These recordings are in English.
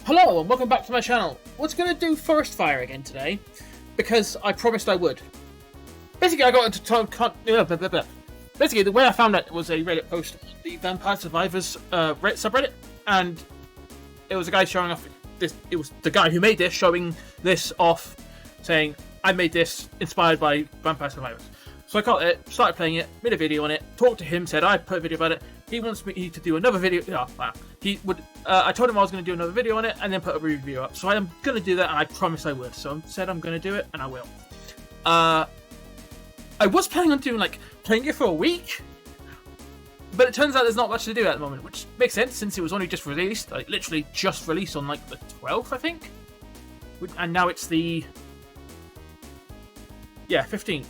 Hello and welcome back to my channel. We're going to do Forest Fire again today, because I promised I would. Basically, I got into Basically, the way I found out was a Reddit post on the Vampire Survivors Reddit subreddit, and it was a guy showing off this. It was the guy who made this showing this off, saying, "I made this inspired by Vampire Survivors." So I got it, started playing it, made a video on it, talked to him, said I'd put a video about it. He wants me to do another video. I told him I was going to do another video on it and then put a review up. So I am going to do that, and I promised I would. So I said I'm going to do it, and I will. I was planning on doing playing it for a week, but it turns out there's not much to do at the moment, which makes sense since it was only just released, literally just released on the 12th, I think, and now it's the 15th.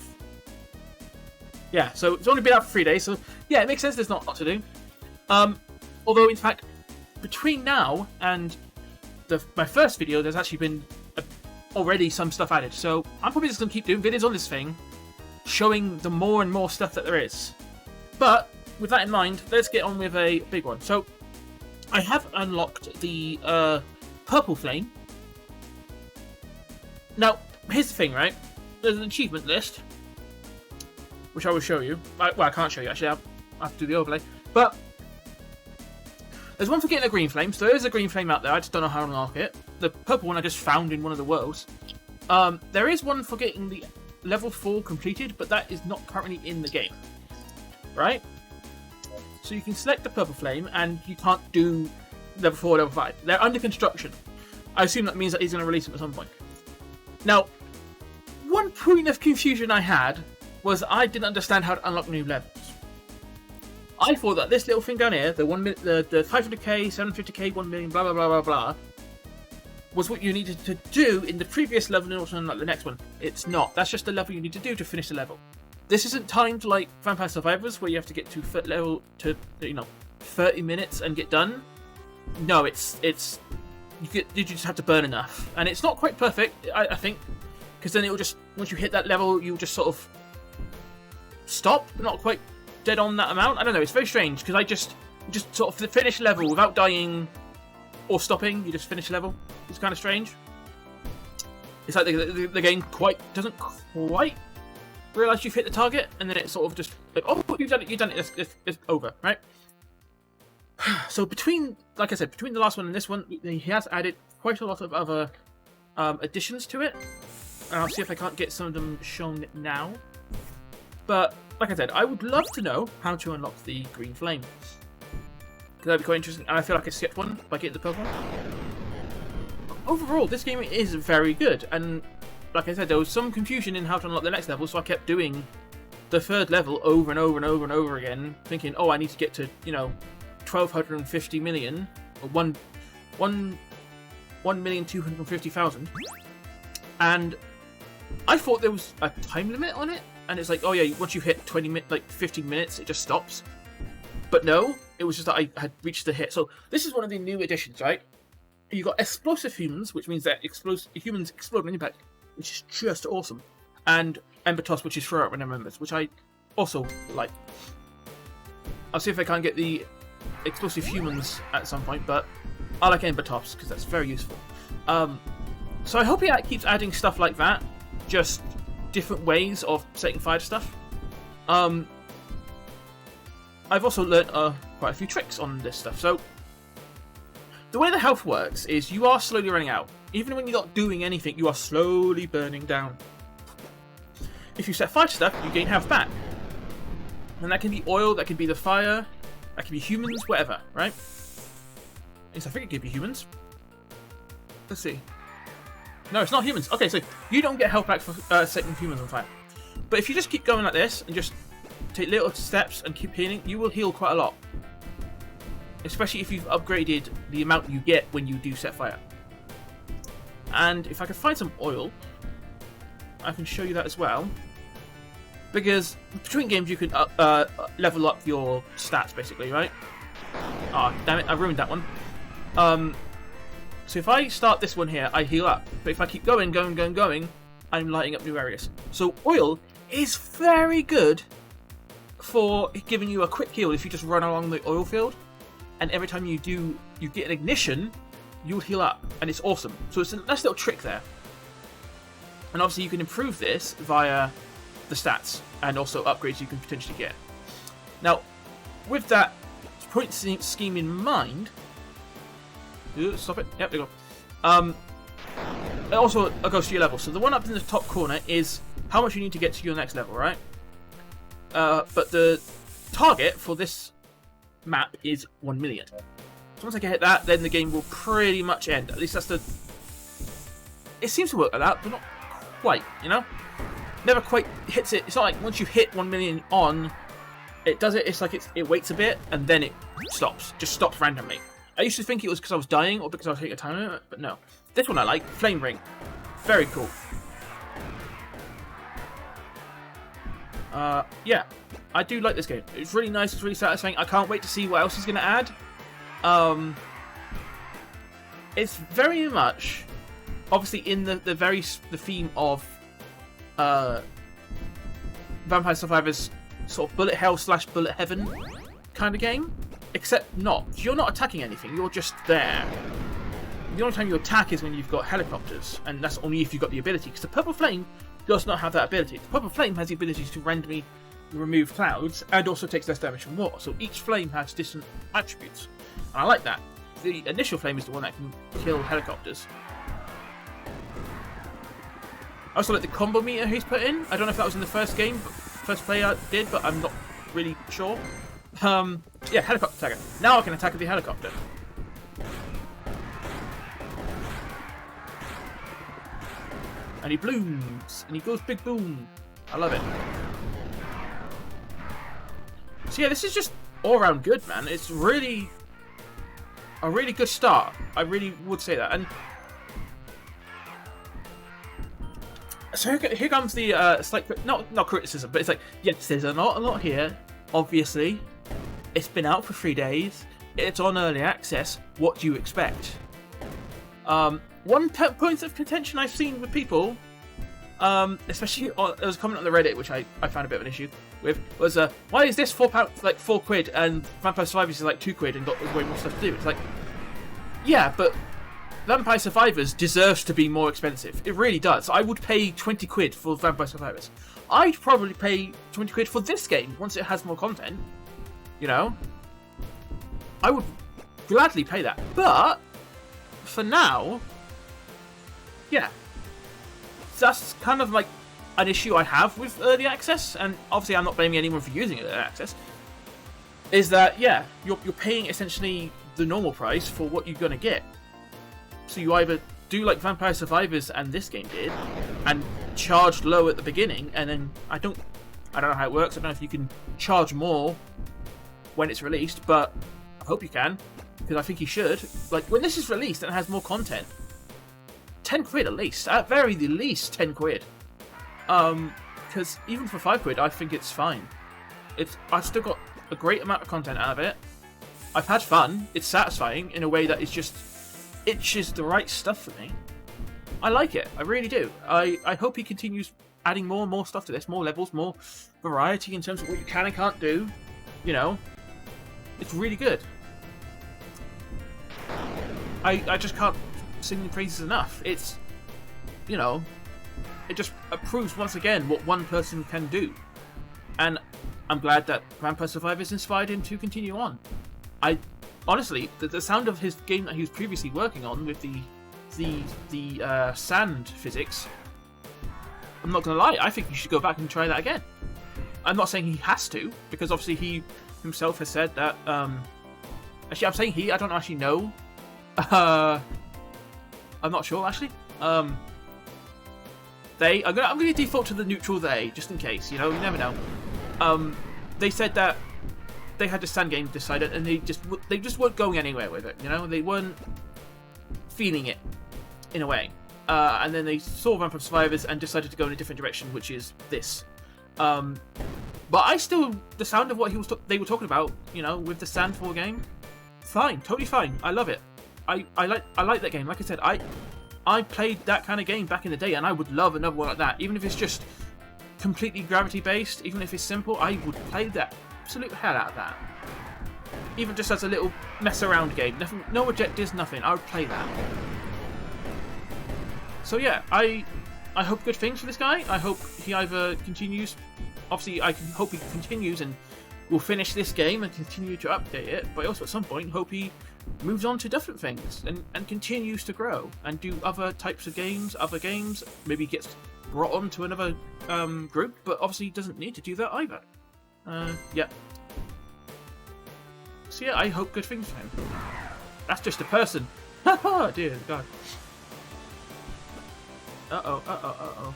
Yeah, so it's only been out for 3 days, so yeah, it makes sense there's not a lot to do. Although, in fact, between now and my first video, there's actually been already some stuff added. So I'm probably just going to keep doing videos on this thing, showing the more and more stuff that there is. But with that in mind, let's get on with a big one. So I have unlocked the purple flame. Now, here's the thing, right? There's an achievement list, which I will show you. Well, I can't show you, actually. I have to do the overlay. But there's one for getting a green flame. So there is a green flame out there. I just don't know how to unlock it. The purple one I just found in one of the worlds. There is one for getting the level 4 completed, but that is not currently in the game. Right? So you can select the purple flame, and you can't do level 4 or level 5. They're under construction. I assume that means that he's going to release them at some point. Now, one point of confusion I had was I didn't understand how to unlock new levels. I thought that this little thing down here, the 500k, 750k, 1 million, blah blah blah blah blah, was what you needed to do in the previous level in order to unlock the next one. It's not. That's just the level you need to do to finish the level. This isn't timed like Vampire Survivors, where you have to get to level to 30 minutes and get done. No, you just have to burn enough, and it's not quite perfect, I think, because then it will just, once you hit that level, you'll just sort of stop, but not quite dead on that amount. I don't know, it's very strange, because I just sort of finish level without dying or stopping. You just finish level. It's kind of strange. It's like the game doesn't quite realise you've hit the target, and then it sort of just oh, you've done it, it's over, right? So like I said, between the last one and this one, he has added quite a lot of other additions to it, and I'll see if I can't get some of them shown now. But like I said, I would love to know how to unlock the green flame, because that'd be quite interesting. And I feel like I skipped one by getting the purple one. Overall, this game is very good, and like I said, there was some confusion in how to unlock the next level, so I kept doing the third level over and over and over and over again, thinking, oh, I need to get to 1,250 million, or 1,250,000, and I thought there was a time limit on it, and it's like, oh yeah, once you hit 15 minutes, it just stops. But no, it was just that I had reached the hit. So this is one of the new additions, right? You got explosive humans, which means that humans explode on impact, which is just awesome, and Ember Toss, which is throw out random members, which I also like. I'll see if I can get the explosive humans at some point, but I like Ember Toss because that's very useful. So I hope he keeps adding stuff like that, just different ways of setting fire to stuff. I've also learnt quite a few tricks on this stuff. So the way the health works is you are slowly running out. Even when you're not doing anything, you are slowly burning down. If you set fire to stuff, you gain health back. And that can be oil, that can be the fire, that can be humans, whatever, right? Yes, I think it could be humans. Let's see. No, it's not humans. Okay, so you don't get health back for setting humans on fire. But if you just keep going like this and just take little steps and keep healing, you will heal quite a lot. Especially if you've upgraded the amount you get when you do set fire. And if I can find some oil, I can show you that as well. Because between games you can level up your stats, basically, right? Ah, oh, damn it, I ruined that one. So if I start this one here, I heal up. But if I keep going, I'm lighting up new areas. So oil is very good for giving you a quick heal if you just run along the oil field. And every time you get an ignition, you'll heal up, and it's awesome. So it's a nice little trick there. And obviously you can improve this via the stats and also upgrades you can potentially get. Now, with that point scheme in mind, stop it. Yep, there you go. It also goes to your level. So the one up in the top corner is how much you need to get to your next level, right? But the target for this map is 1 million. So once I get hit that, then the game will pretty much end. At least that's the... It seems to work like that, but not quite, you know? Never quite hits it. It's not like once you hit 1 million on, it does it. It's like it waits a bit, and then it stops. Just stops randomly. I used to think it was because I was dying or because I was taking a time limit, but no. This one I like. Flame Ring. Very cool. Yeah. I do like this game. It's really nice. It's really satisfying. I can't wait to see what else he's going to add. It's very much, obviously, in the theme of Vampire Survivors sort of bullet hell / bullet heaven kind of game. Except not. You're not attacking anything. You're just there. The only time you attack is when you've got helicopters, and that's only if you've got the ability. Because the Purple Flame does not have that ability. The Purple Flame has the ability to randomly remove clouds, and also takes less damage from water. So each flame has different attributes, and I like that. The initial flame is the one that can kill helicopters. I also like the combo meter he's put in. I don't know if that was in the first game, first play I did, but I'm not really sure. Yeah, helicopter attacker. Now I can attack with the helicopter. And he blooms, and he goes big boom. I love it. So yeah, this is just all around good, man. It's really a really good start. I really would say that. And so here comes the slight, not criticism, but it's like, yes, there's not a lot here. Obviously, it's been out for 3 days. It's on early access. What do you expect? One point of contention I've seen with people, especially there was a comment on the Reddit which I found a bit of an issue with, was why is this £4 like £4 and Vampire Survivors is like £2 and got way more stuff to do? It's like, yeah, but Vampire Survivors deserves to be more expensive. It really does. I would pay £20 for Vampire Survivors. I'd probably pay £20 for this game once it has more content. You know, I would gladly pay that. But for now, yeah, that's kind of like an issue I have with early access, and obviously I'm not blaming anyone for using early access. Is that, yeah, you're paying essentially the normal price for what you're gonna get. So you either do like Vampire Survivors and this game did, and charge low at the beginning, and then I don't know how it works. I don't know if you can charge more when it's released, but I hope you can, because I think you should. Like, when this is released and it has more content, £10 at least, at very the least £10. Because even for £5, I think it's fine. I've still got a great amount of content out of it. I've had fun. It's satisfying in a way that is just itches the right stuff for me. I like it. I really do. I hope he continues adding more and more stuff to this, more levels, more variety in terms of what you can and can't do. You know, it's really good. I just can't sing the praises enough. It's, you know, it just proves once again what one person can do. And I'm glad that Vampire Survivors inspired him to continue on. Honestly, the sound of his game that he was previously working on with the sand physics, I'm not gonna lie, I think you should go back and try that again. I'm not saying he has to, because obviously he himself has said that. Actually, I'm saying he. I don't actually know. I'm not sure actually. They. I'm gonna default to the neutral they, just in case. You know, you never know. They said that they had the sand game decided, and they just weren't going anywhere with it. You know, they weren't feeling it in a way. And then they saw Vampire Survivors and decided to go in a different direction, which is this. But I still, the sound of what they were talking about, you know, with the Sandfall game, fine, totally fine. I love it. I like that game. Like I said, I played that kind of game back in the day, and I would love another one like that. Even if it's just completely gravity based, even if it's simple, I would play that absolute hell out of that. even just as a little mess around game. Nothing, no objectives, nothing. I would play that. So yeah, I hope good things for this guy. I hope he either continues. Obviously, I can hope he continues and will finish this game and continue to update it. But also at some point, hope he moves on to different things and continues to grow and do other types of games, other games. Maybe gets brought on to another group, but obviously he doesn't need to do that either. Yeah. So yeah, I hope good things for him. That's just a person. Oh dear God. Uh-oh, uh-oh, uh-oh.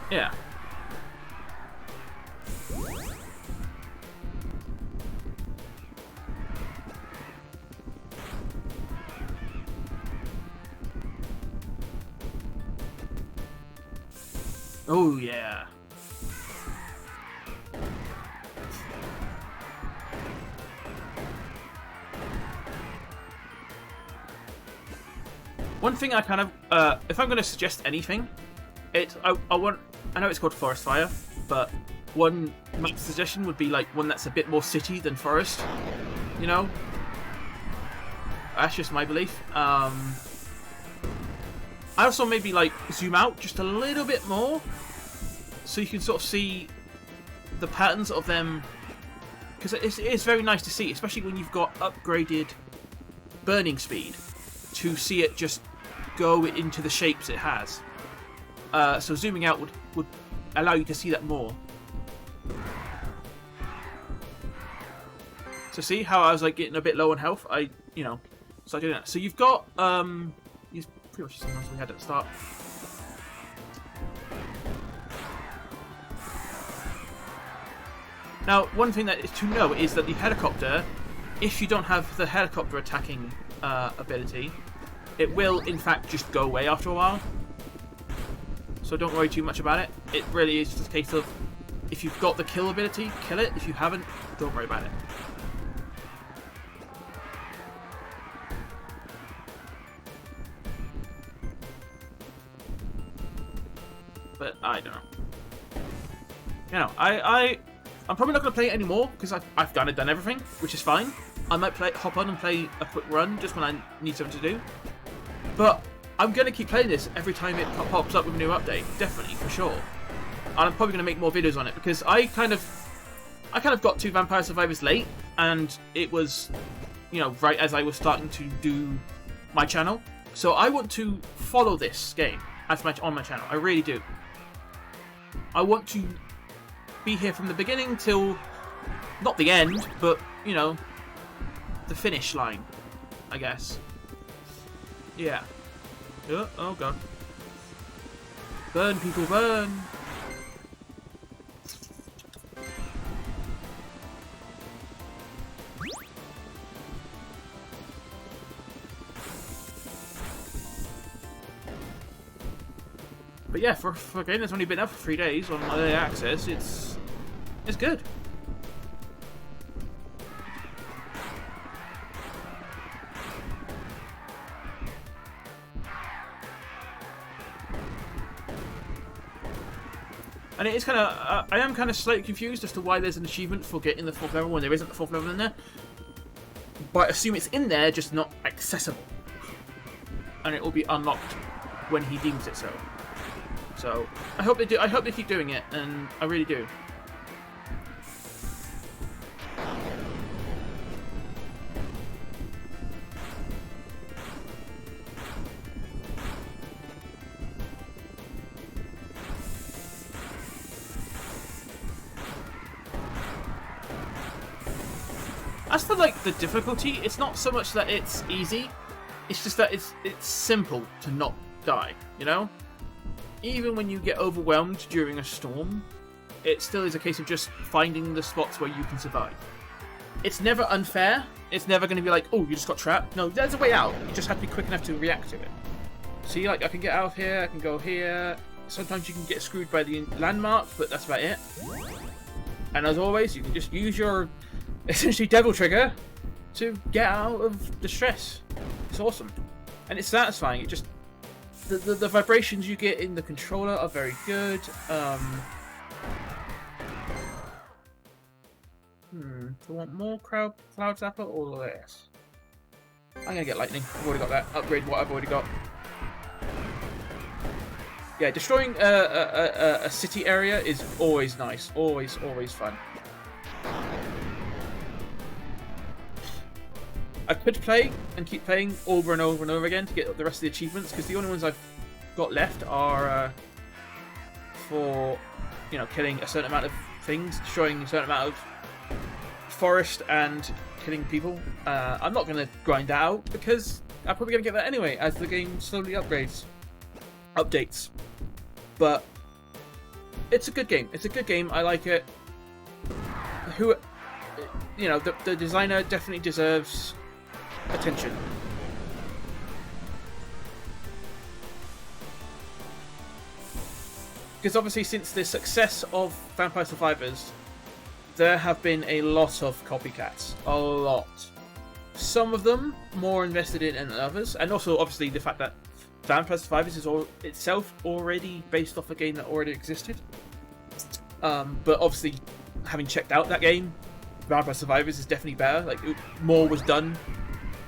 Yeah. Oh, yeah. One thing I kind of, if I'm going to suggest anything, I know it's called Forest Fire, but one map suggestion would be like one that's a bit more city than forest, you know? That's just my belief. I also maybe like zoom out just a little bit more, so you can sort of see the patterns of them, because it is very nice to see, especially when you've got upgraded burning speed, to see it just go into the shapes it has. So zooming out would allow you to see that more. So see how I was like getting a bit low on health? You know, start doing that. So you've got these pretty much the same ones we had at the start. Now, one thing that is to know is that the helicopter, if you don't have the helicopter attacking ability, it will in fact just go away after a while. So don't worry too much about it. It really is just a case of, if you've got the kill ability, kill it. If you haven't, don't worry about it. But I don't know. You know, I'm probably not going to play it anymore because I've kind of done everything, which is fine. I might hop on and play a quick run just when I need something to do. But I'm going to keep playing this every time it pops up with a new update, definitely, for sure. And I'm probably going to make more videos on it because I kind of got to Vampire Survivors late, and it was, you know, right as I was starting to do my channel. So I want to follow this game on my channel. I really do. I want to be here from the beginning till, not the end, but, you know, the finish line, I guess. Yeah. Oh god. Burn, people, burn! But yeah, for a game that's only been up for 3 days on early access, it's good. And it is kind of, I am kind of slightly confused as to why there's an achievement for getting the 4th level when there isn't the 4th level in there. But I assume it's in there, just not accessible. And it will be unlocked when he deems it so. So I hope they do. I hope they keep doing it, and I really do. As for like the difficulty, it's not so much that it's easy, it's just that it's simple to not die, you know? Even when you get overwhelmed during a storm, it still is a case of just finding the spots where you can survive. It's never unfair, it's never going to be like, oh, you just got trapped. No, there's a way out, you just have to be quick enough to react to it. See, like, I can get out of here, I can go here. Sometimes you can get screwed by the landmark, but that's about it. And as always, you can just use your essentially devil trigger to get out of the stress. It's awesome. And it's satisfying. It just the vibrations you get in the controller are very good. Do I want more Cloud Zapper or less? I'm gonna get Lightning. I've already got that. Upgrade what I've already got. Yeah, destroying a city area is always nice. Always fun. I could play and keep playing over and over and over again to get the rest of the achievements, because the only ones I've got left are for, you know, killing a certain amount of things, destroying a certain amount of forest, and killing people. I'm not going to grind that out, because I'm probably going to get that anyway as the game slowly updates. But it's a good game. It's a good game. I like it. You know, the designer definitely deserves attention. Because obviously, since the success of Vampire Survivors, there have been a lot of copycats. A lot. Some of them more invested in than others. And also, obviously, the fact that Vampire Survivors is itself already based off a game that already existed. But obviously, having checked out that game, Vampire Survivors is definitely better. Like, more was done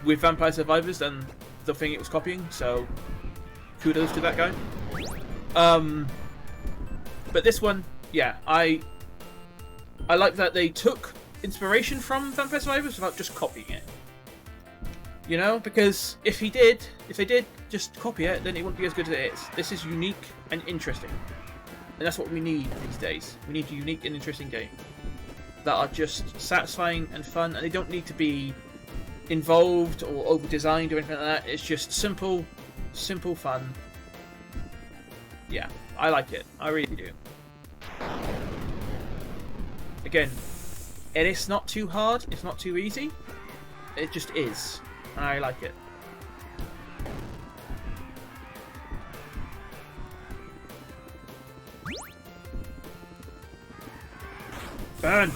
with Vampire Survivors than the thing it was copying. So, kudos to that guy. But this one, yeah, I like that they took inspiration from Vampire Survivors without just copying it. You know, because if they did just copy it, then it wouldn't be as good as it is. This is unique and interesting. And that's what we need these days. We need unique and interesting games that are just satisfying and fun, and they don't need to be involved or over-designed or anything like that. It's just simple fun. Yeah, I like it. I really do. Again, it is not too hard. It's not too easy. It just is. I like it. Burn!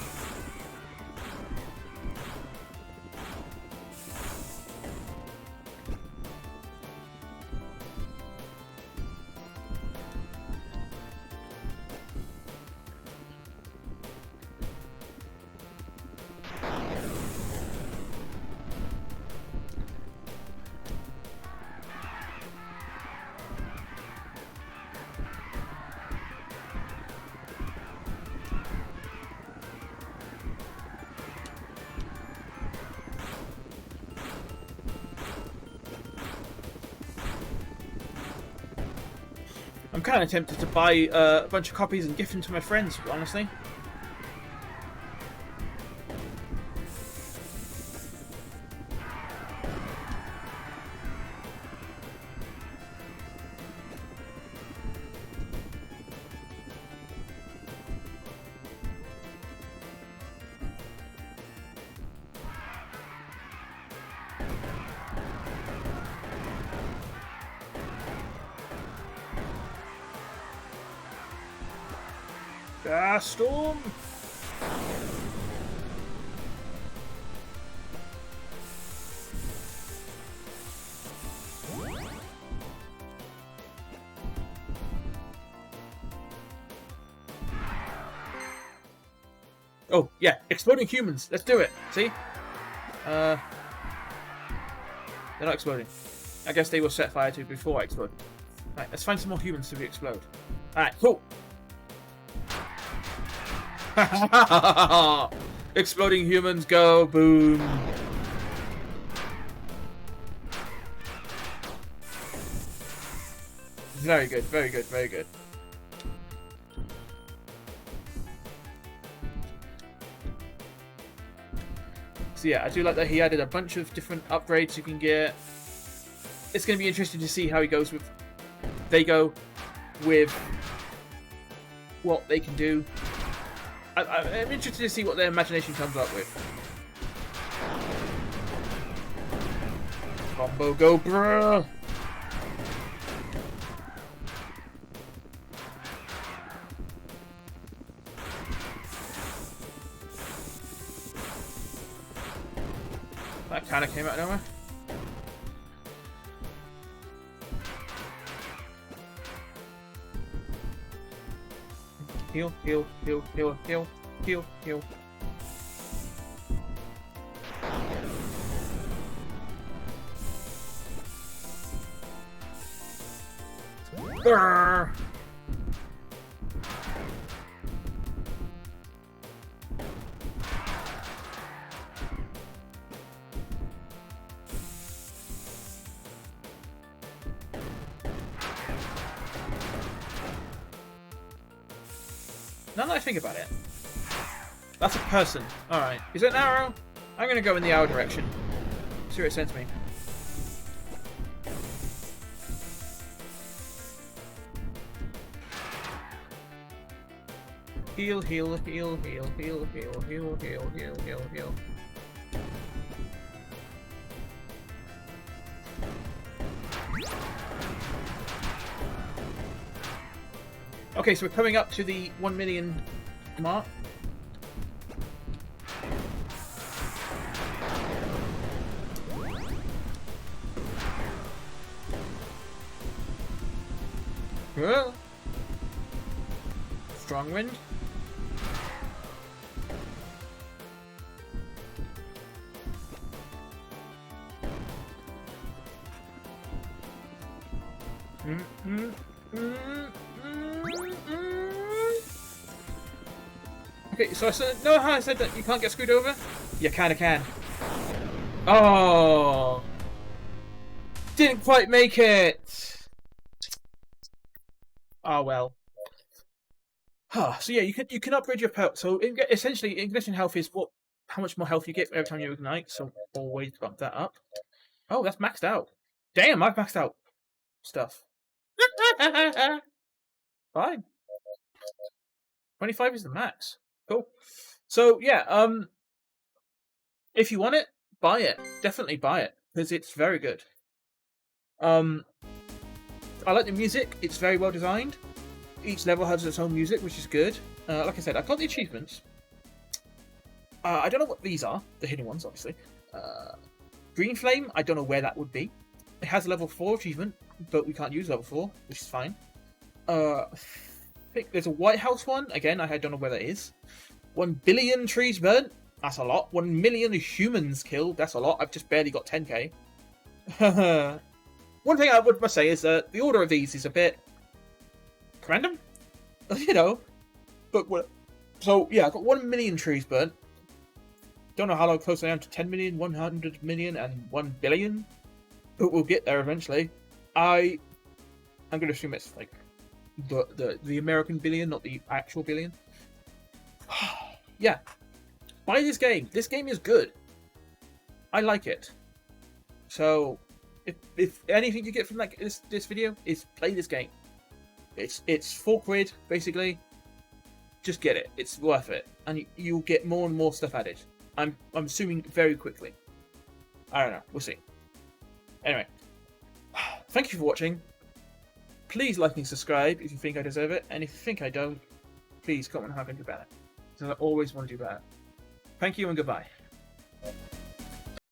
I'm kind of tempted to buy a bunch of copies and gift them to my friends, honestly. Ah, storm! Oh, yeah, exploding humans. Let's do it. See? They're not exploding. I guess they were set fire to before I explode. Right, let's find some more humans to explode. Alright, cool. Exploding humans go, boom. Very good, very good, very good. So yeah, I do like that he added a bunch of different upgrades you can get. It's going to be interesting to see how he goes with... They go with what they can do. I'm interested to see what their imagination comes up with. Combo go, bruh! That kind of came out of nowhere. heal, heal, heal, heal, heal, heal, heal. Grrr. Now that I think about it, that's a person. Alright. Is it an arrow? I'm going to go in the arrow direction. See where it sends me. Heal, heal, heal, heal, heal, heal, heal, heal, heal, heal, heal. Okay, so we're coming up to the 1 million mark. Whoa. Strong wind. Okay, so I said, know how I said that you can't get screwed over? You kinda can. Oh! Didn't quite make it! Oh well. So yeah, you can upgrade your pelt. So essentially, ignition health is how much more health you get every time you ignite. So always bump that up. Oh, that's maxed out. Damn, I've maxed out stuff. Fine. 25 is the max. Cool. So yeah, if you want it, buy it. Definitely buy it because it's very good. I like the music. It's very well designed. Each level has its own music, which is good. Like I said, I've got the achievements. I don't know what these are. The hidden ones, obviously. Green Flame, I don't know where that would be. It has a level 4 achievement, but we can't use level 4, which is fine. I think there's a White House one. Again, I don't know where that is. 1 billion trees burnt. That's a lot. 1 million humans killed. That's a lot. I've just barely got 10k. One thing I must say is that the order of these is a bit random, you know. But so yeah, I've got 1 million trees burnt. Don't know how close I am to 10 million, 100 million, and 1 billion. But we'll get there eventually. I'm going to assume it's like the American billion, not the actual billion. Yeah, buy this game. This game is good. I like it. So if anything you get from like this video is play this game. It's £4 basically. Just get it. It's worth it, and you'll get more and more stuff added. I'm assuming very quickly. I don't know. We'll see. Anyway, thank you for watching. Please like and subscribe if you think I deserve it, and if you think I don't, please comment how I can do better. Because I always want to do better. Thank you and goodbye.